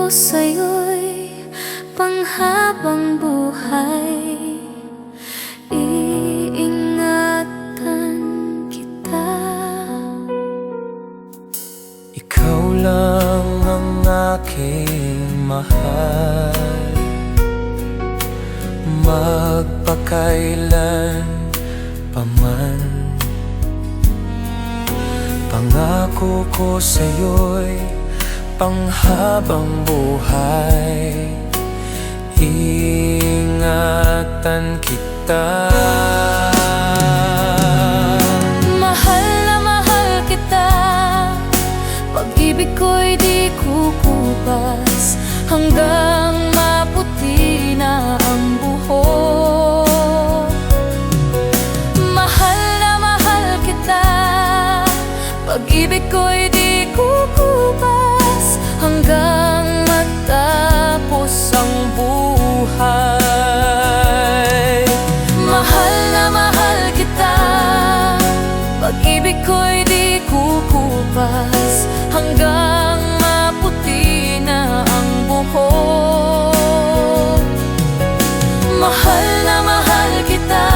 sa'yo'y panghabang buhay. Iingatan kita. Ikaw lang ang aking mahal, magpakaylan paman. Pangako ko sa'yo'y panghabang buhay. Iingatan kita. Mahal na mahal kita, pag-ibig ko'y di kukupass, hanggang maputi na ang buhok. Mahal na mahal kita, pag-ibig ko'y di kukupass, hanggang matapos ang buhay. Mahal na mahal kita, pag-ibig ko'y di kukupass, hanggang maputi na ang buhok. Mahal na mahal kita,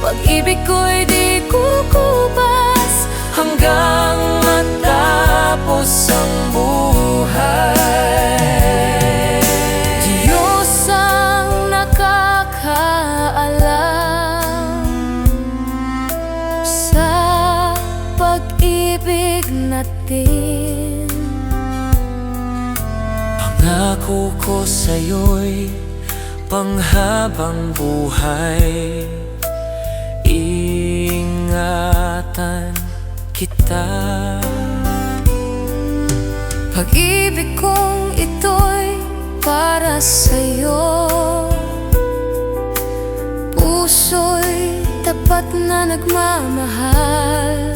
pag-ibig ko'y di kukupass, hanggang matapos ang buhay. Diyos ang nakakaalam sa pag-ibig natin. Pangako ko sa'yo'y panghabang buhay. Iingatan kita. Pag-ibig kong ito'y para sa'yo, puso'y tapat na nagmamahal.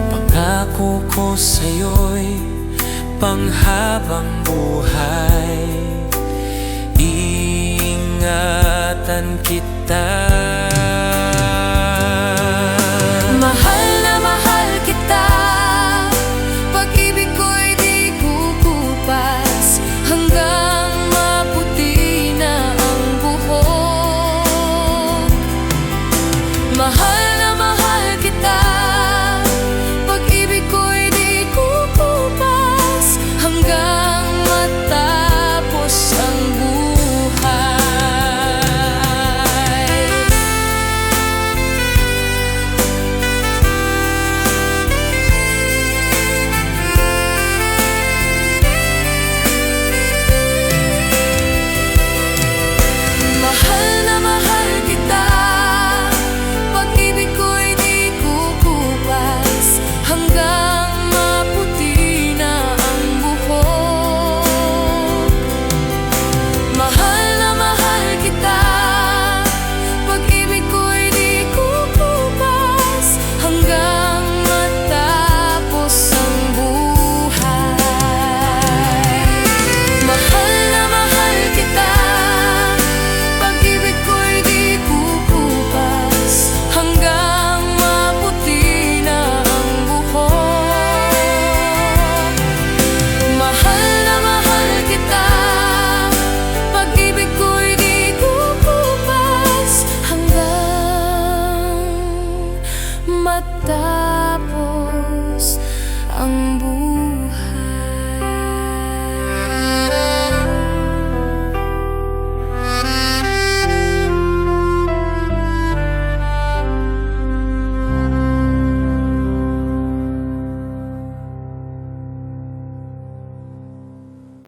Pangako ko sa'yo'y panghabang buhay. Iingatan kita.